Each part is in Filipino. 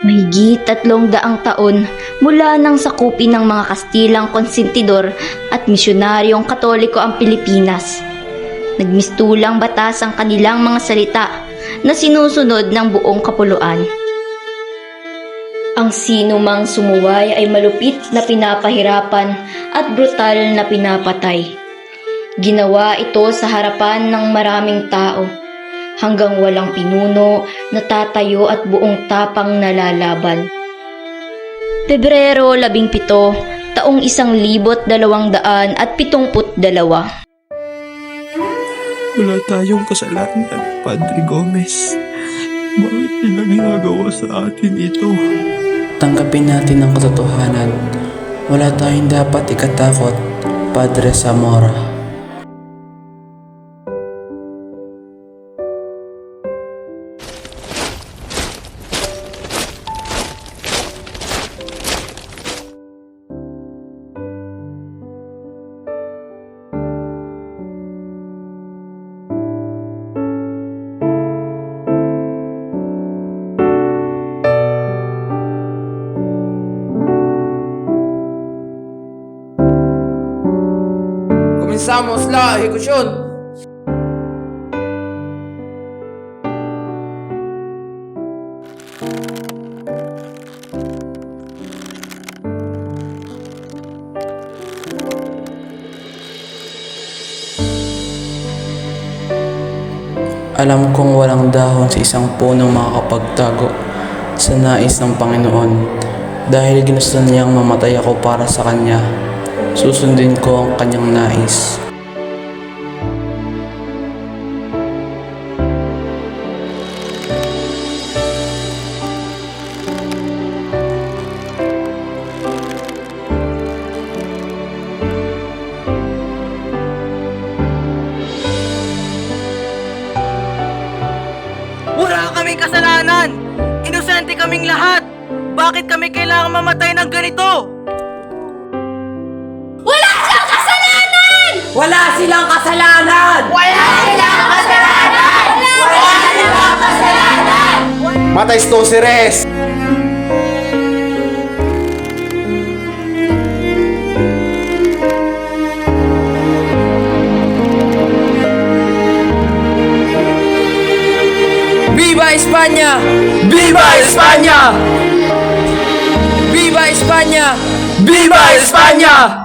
Mahigit 300 taon mula nang sakupin ng mga Kastilang konsentidor at misyonaryong Katoliko ang Pilipinas. Nagmistulang batas ang kanilang mga salita na sinusunod ng buong kapuluan. Ang sino mang sumuway ay malupit na pinapahirapan at brutal na pinapatay. Ginawa ito sa harapan ng maraming tao, hanggang walang pinuno, natatayo at buong tapang nalalaban. Pebrero 17, taong 1272. Wala tayong kasalanan, Padre Gomez. Bakit nila ginagawa sa atin ito? Tanggapin natin ang katotohanan. Wala tayong dapat ikatakot, Padre Zamora. Comenzamos la ejecución. Alam kong walang dahon sa isang punong makakapagtago sa nais ng Panginoon. Dahil ginusto niyang mamatay ako para sa Kanya, susundin ko ang Kanyang nais. Wala kaming kasalanan! Inosente kaming lahat! Bakit kami kailangan mamatay ng ganito? Wala silang kasalanan! Wala silang kasalanan! Wala silang kasalanan! Wala silang kasalanan! Matais to si Res! ¡Viva España! Viva España! ¡Viva España! Viva España!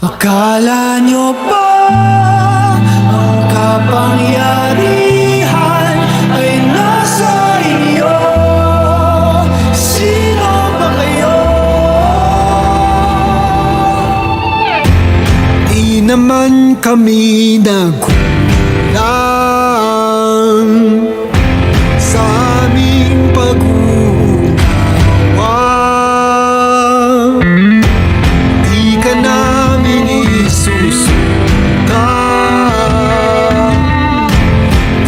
Akala nyo ba ang kapangyarihan ay nasa inyo? Sino ba kayo? Di naman kami nagkulang sa aming pag-unawa. Di ka namin isusukan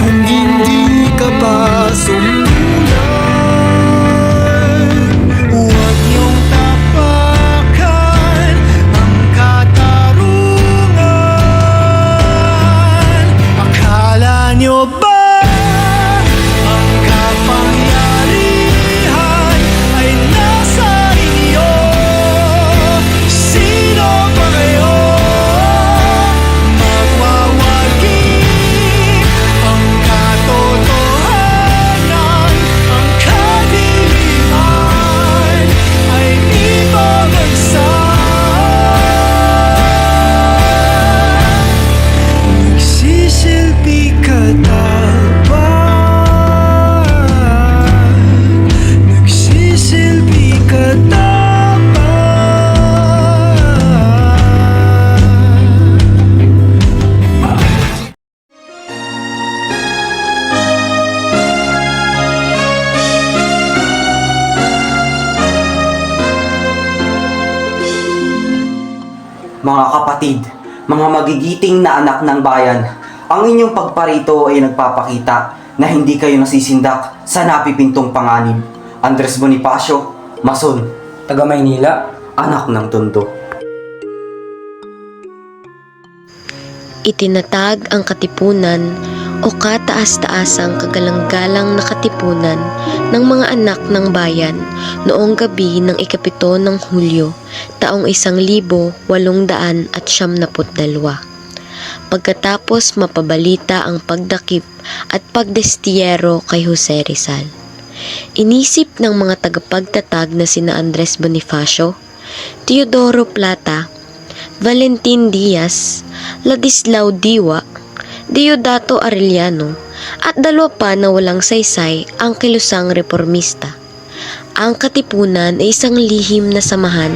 kung hindi ka pa sumulan. Huwag niyong tapakan ang katarungan. Akala niyo ba ang kapangyarihan ay nasa inyo? Sino ba kayo? Magwawagi ang katotohanan, ang kadiliman ay ibabagsak. Nagsisilbi katapat, nagsisilbi katapat. Mga kapatid, mga magigiting na anak ng bayan, ang inyong pagparito ay nagpapakita na hindi kayo nasisindak sa napipintong panganib. Andres Bonifacio, Mason, Taga Maynila. anak ng Tondo. Itinatag ang katipunan o kataas-taasang kagalang-galang na katipunan ng mga anak ng bayan noong gabi ng 7 ng Hulyo, taong 1872. Pagkatapos mapabalita ang pagdakip at pagdestiyero kay Jose Rizal. Inisip ng mga tagapagtatag na sina Andres Bonifacio, Teodoro Plata, Valentin Diaz, Ladislao Diwa, Deodato Arellano at 2 pa na walang saysay ang kilusang reformista. Ang katipunan ay isang lihim na samahan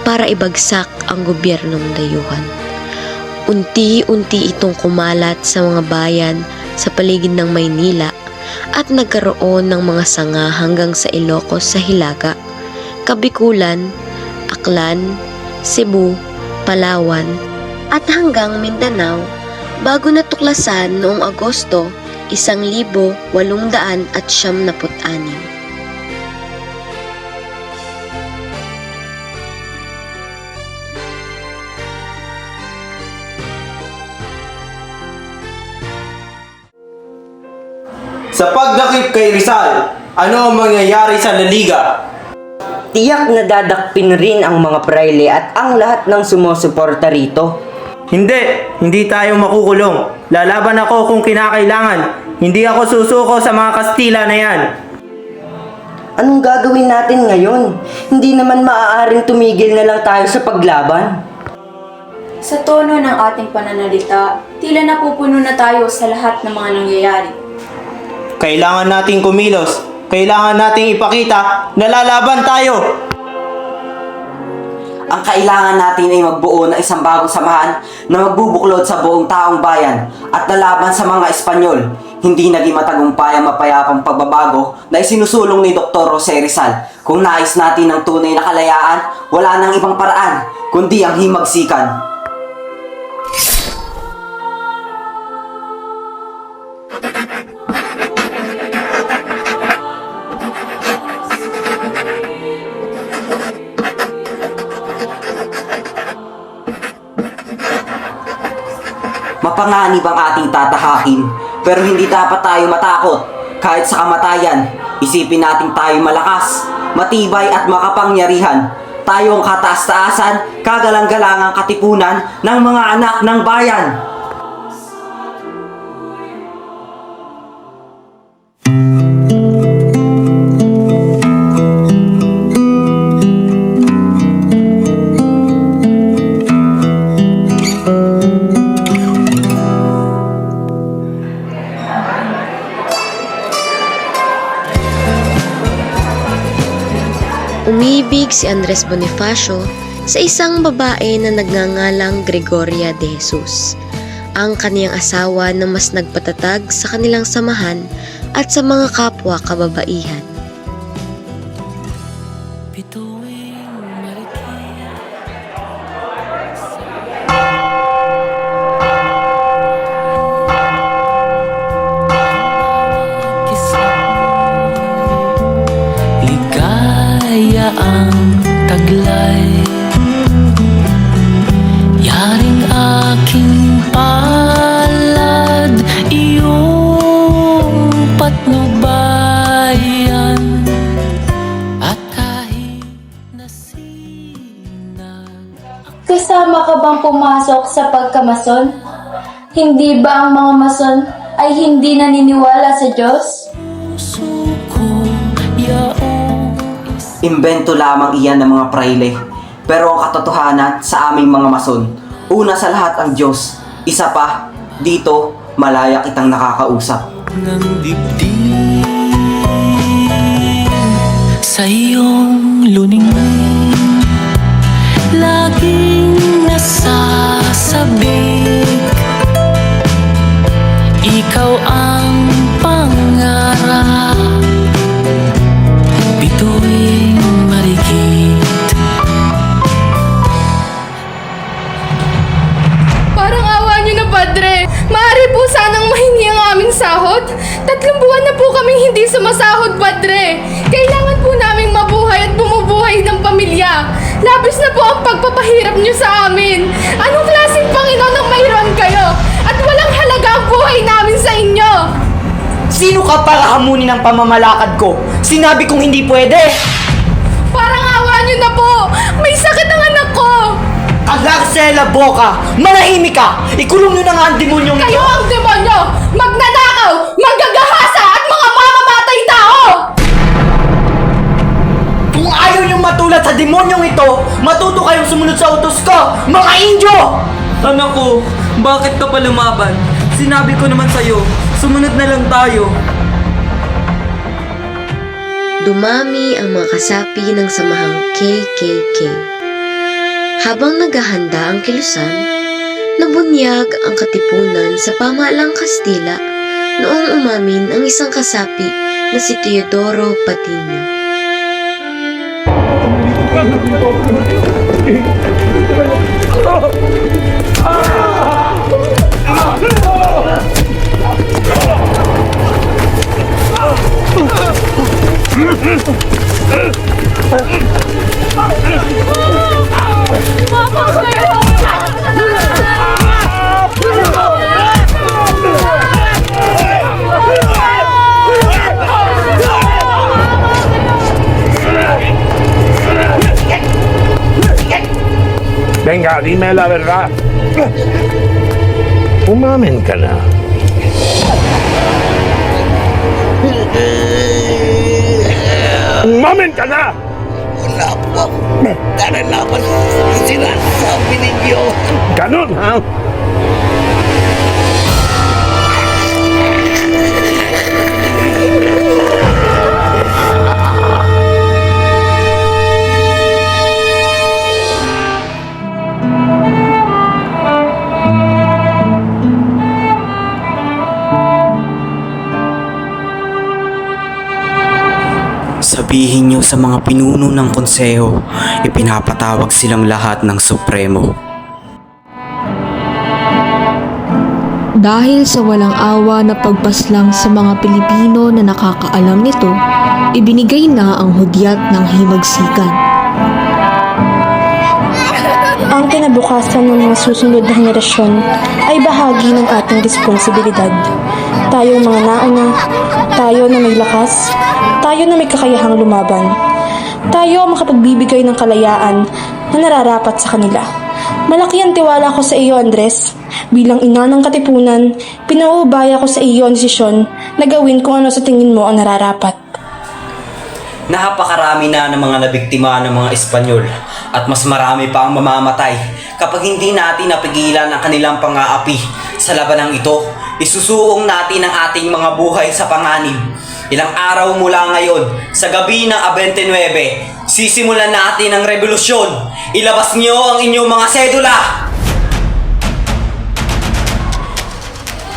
para ibagsak ang gobyernong dayuhan. Unti-unti itong kumalat sa mga bayan sa paligid ng Maynila at nagkaroon ng mga sanga hanggang sa Ilocos sa Hilaga, Kabikulan, Aklan, Cebu, Palawan at hanggang Mindanao bago natuklasan noong Agosto 1876. Sa pagdakip kay Rizal, ano ang mangyayari sa La Liga? Tiyak na dadakpin rin ang mga praile at ang lahat ng sumusuporta rito. Hindi tayo makukulong. Lalaban ako kung kinakailangan. Hindi ako susuko sa mga Kastila na yan. Anong gagawin natin ngayon? Hindi naman maaaring tumigil na lang tayo sa paglaban. Sa tono ng ating pananalita, tila napupuno na tayo sa lahat ng mga nangyayari. Kailangan nating kumilos. Kailangan nating ipakita na lalaban tayo. Ang kailangan natin ay magbuo ng isang bagong samahan na magbubuklod sa buong taong bayan at lalaban sa mga Espanyol. Hindi naging matagumpay ang mapayapang pagbabago na isinusulong ni Dr. Jose Rizal. Kung nais natin ng tunay na kalayaan, wala nang ibang paraan kundi ang himagsikan. Mapanganib ang ating tatahakin, pero hindi dapat tayo matakot. Kahit sa kamatayan, isipin natin tayo malakas, matibay at makapangyarihan. Tayo ang kataas-taasan, kagalang-galangang katipunan ng mga anak ng bayan. Umibig si Andres Bonifacio sa isang babae na nagngangalang Gregoria de Jesus, ang kaniyang asawa na mas nagpatatag sa kanilang samahan at sa mga kapwa kababaihan. Ligaya ang taglay, yaring aking palad, iyong patnubayan, at kahit nasinag. Kasama ka bang pumasok sa pagkamason? Hindi ba ang mga mason ay hindi naniniwala sa Diyos? Imbento lamang iyan ng mga praile. Pero ang katotohanan sa aming mga mason, una sa lahat ang Diyos. Isa pa, dito, malaya kitang nakakausap. Ng dibdib sa iyong luningning, laging nasasabik, ikaw ang pangarap, bituing marikit. Parang awa niyo na, Padre. Maaari po sanang mahingi ang aming sahod. 3 buwan na po kaming hindi sumasahod, Padre. Kailangan po naming mabuhay at bumubuhay ng pamilya. Labis na po ang pagpapahirap niyo sa amin. Anong klaseng Panginoon ang mayroon kayo? ka para hamunin ang pamamalakad ko? Sinabi kong hindi pwede! Parang awa niyo na po! May sakit ang anak ko! Larcela Boca, manahimik ka! Ikulong nyo na nga ang demonyong ito! Kayo ang demonyo! Magnanakaw! Manggagahasa at mga mamamatay tao! Kung ayaw niyong matulad sa demonyong ito, matuto kayong sumunod sa utos ko, mga Indyo! Anak ko, bakit ka pa lumaban? Sinabi ko naman sa'yo, sumunod na lang tayo. Dumami ang mga kasapi ng samahang KKK. Habang naghahanda ang kilusan, nabunyag ang katipunan sa pamahalang Kastila noong umamin ang isang kasapi na si Teodoro Patino. Venga, dime la verdad. Umamin ka na. Umamin ka na! Wala po akong naralaman sa sinasabi ninyo. Ganun, ha? Sabihin niyo sa mga pinuno ng konseho, ipinapatawag silang lahat ng Supremo. Dahil sa walang awa na pagpaslang sa mga Pilipino na nakakaalam nito, ibinigay na ang hudyat ng himagsikan. Ang kinabukasan ng mga susunod na henerasyon ay bahagi ng ating responsibilidad. Tayong mga nauna, tayo na may lakas, tayo na may kakayahang lumaban. Tayo ang makapagbibigay ng kalayaan na nararapat sa kanila. Malaki ang tiwala ko sa iyo, Andres. Bilang ina ng katipunan, pinauubaya ko sa iyo ang desisyon na gawin kung ano sa tingin mo ang nararapat. Napakarami na ng mga nabiktima ng mga Espanyol at mas marami pa ang mamamatay kapag hindi natin napigilan ang kanilang pang-aapi. Sa labanang ito, isusuong natin ang ating mga buhay sa panganib. Ilang araw mula ngayon, sa gabi ng 29, sisimulan natin ang revolusyon. Ilabas niyo ang inyong mga sedula!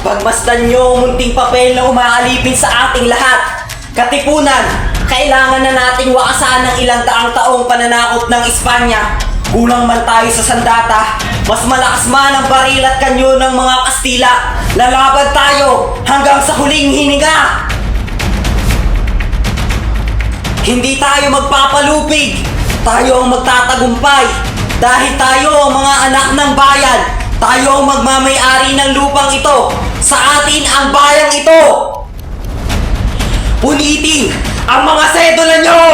Pagmasdan niyo ang munting papel na umaalipin sa ating lahat. Katipunan, kailangan na nating wakasan ng ilang daang taong pananakop ng Espanya. Kulang man tayo sa sandata, mas malakas man ang baril at kanyo ng mga Kastila. Lalaban tayo hanggang sa huling hininga. Hindi tayo magpapalupig, tayo ang magtatagumpay. Dahil tayo ang mga anak ng bayan, tayo ang magmamay-ari ng lupang ito. Sa atin ang bayang ito. Punitin ang mga sedula nyo!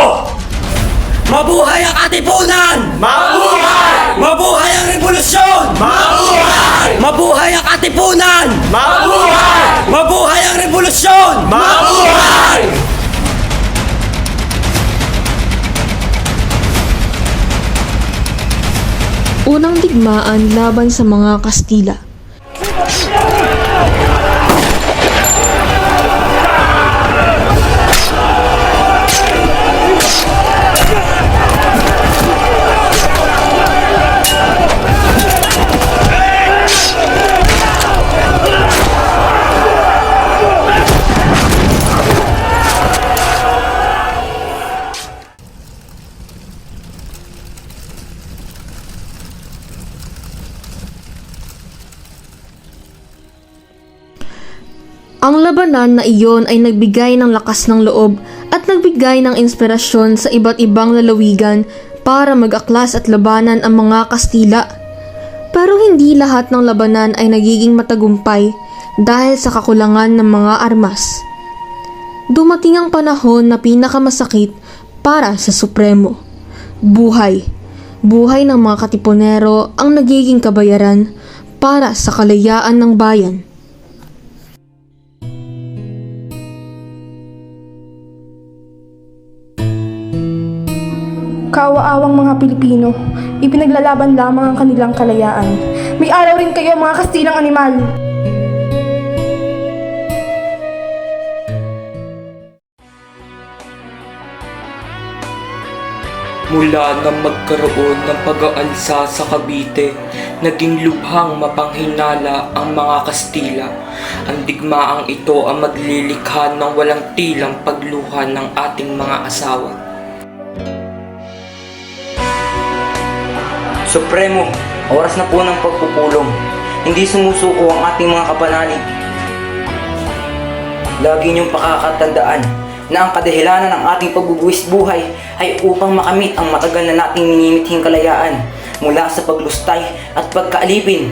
Mabuhay ang katipunan! Mabuhay! Mabuhay ang revolusyon! Mabuhay! Mabuhay ang katipunan! Mabuhay! Mabuhay ang revolusyon! Mabuhay! Unang digmaan laban sa mga Kastila. Ang labanan na iyon ay nagbigay ng lakas ng loob at nagbigay ng inspirasyon sa iba't ibang lalawigan para mag-aklas at labanan ang mga Kastila. Pero hindi lahat ng labanan ay nagiging matagumpay dahil sa kakulangan ng mga armas. dumating ang panahon na pinakamasakit para sa Supremo. Buhay. Buhay ng mga katipunero ang nagiging kabayaran para sa kalayaan ng bayan. Kaawa-awang mga Pilipino, ipinaglalaban lamang ang kanilang kalayaan. May araw rin kayo mga Kastilang animal! Mula nang magkaroon ng pag-aalsa sa Cavite, naging lubhang mapanghinala ang mga Kastila. Ang digmaang ito ang maglilikha ng walang tilang pagluha ng ating mga asawa. Supremo, oras na po ng pagpupulong. Hindi sumusuko ang ating mga kapanalig. Lagi niyong pakakatandaan na ang kadahilanan ng ating pagbubuwis buhay ay upang makamit ang matagal na nating minimithing kalayaan mula sa paglustay at pagkaalipin.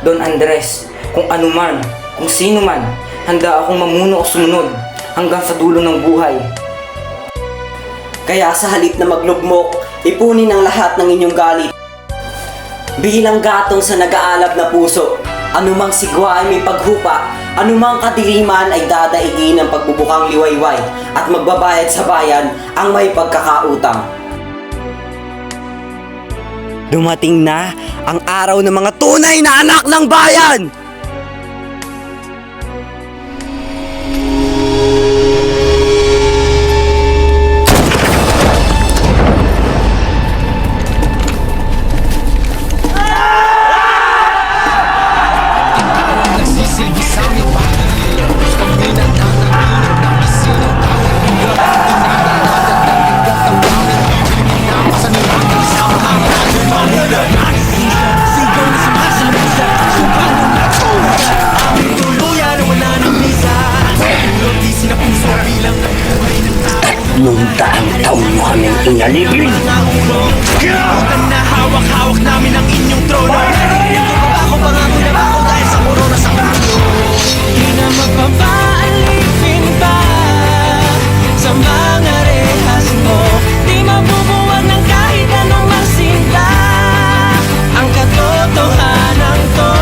Don Andres, kung ano man, kung sino man, handa akong mamuno o sumunod hanggang sa dulo ng buhay. Kaya sa halip na maglugmok, ipunin ang lahat ng inyong galit. Bilang gatong sa nag-aalab na puso, anumang sigwa ay may paghupa, anumang kadiliman ay dadaigin ng pagbubukang liwayway at magbabayad sa bayan ang may pagkakautang. Dumating na ang araw ng mga tunay na anak ng bayan! Nung daang taon mo kaming inalipin. Na hawak-hawak namin ang inyong trono. Ako pangako na ako dahil sa korona sa ulo. Di na magpapaalipin pa sa mga rehas mo. Di mabubuwag ng kahit anong masinta ang katotohanan to.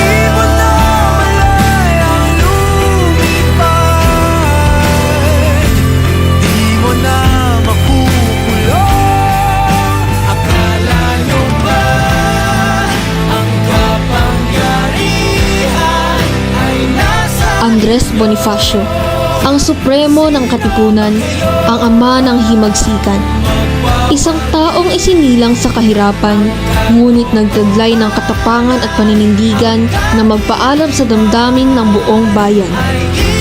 Di mo na malay ang lumipad. Di mo na makukulong. Akala nyo ba ang kapangyarihan ay nasa Andres Bonifacio, ang supremo ng katipunan, ang ama ng himagsikan. Isang taong isinilang sa kahirapan, ngunit nagtaglay ng katapangan at paninindigan na magpaalam sa damdamin ng buong bayan.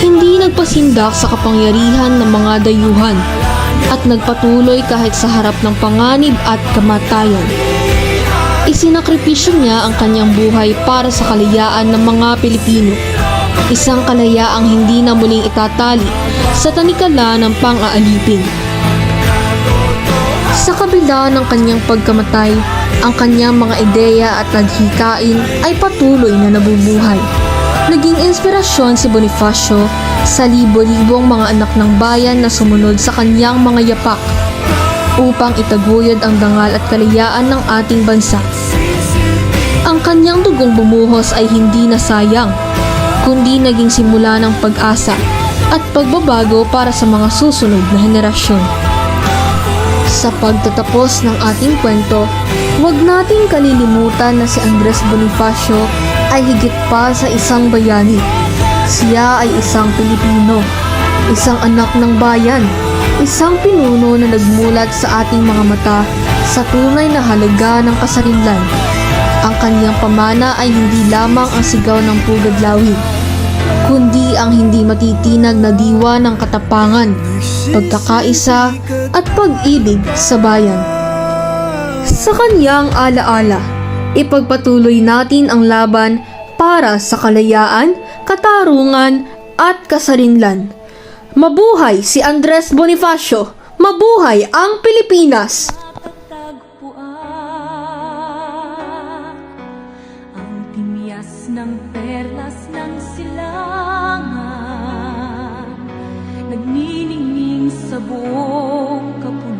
Hindi nagpasindak sa kapangyarihan ng mga dayuhan at nagpatuloy kahit sa harap ng panganib at kamatayan. Isinakripisyo niya ang kanyang buhay para sa kalayaan ng mga Pilipino. Isang kalayaang hindi na muling itatali sa tanikala ng pang-aalipin. Sa kabila ng kanyang pagkamatay, ang kanyang mga ideya at naghikain ay patuloy na nabubuhay. Naging inspirasyon si Bonifacio sa libo-libong mga anak ng bayan na sumunod sa kanyang mga yapak upang itaguyod ang dangal at kalayaan ng ating bansa. Ang kanyang dugong bumuhos ay hindi nasayang, kundi naging simula ng pag-asa at pagbabago para sa mga susunod na henerasyon. Sa pagtatapos ng ating kwento, huwag nating kalilimutan na si Andres Bonifacio ay higit pa sa isang bayani. Siya ay isang Pilipino, isang anak ng bayan, isang pinuno na nagmulat sa ating mga mata sa tunay na halaga ng kasarinlan. Ang kanyang pamana ay hindi lamang ang sigaw ng pugad lawin, kundi ang hindi matitinag na diwa ng katapangan, pagkakaisa at pag-ibig sa bayan. Sa kanyang alaala, ipagpatuloy natin ang laban para sa kalayaan, katarungan at kasarinlan. Mabuhay si Andres Bonifacio! Mabuhay ang Pilipinas! Ng perlas ng silangan, nagniningning sa buong kapulutan.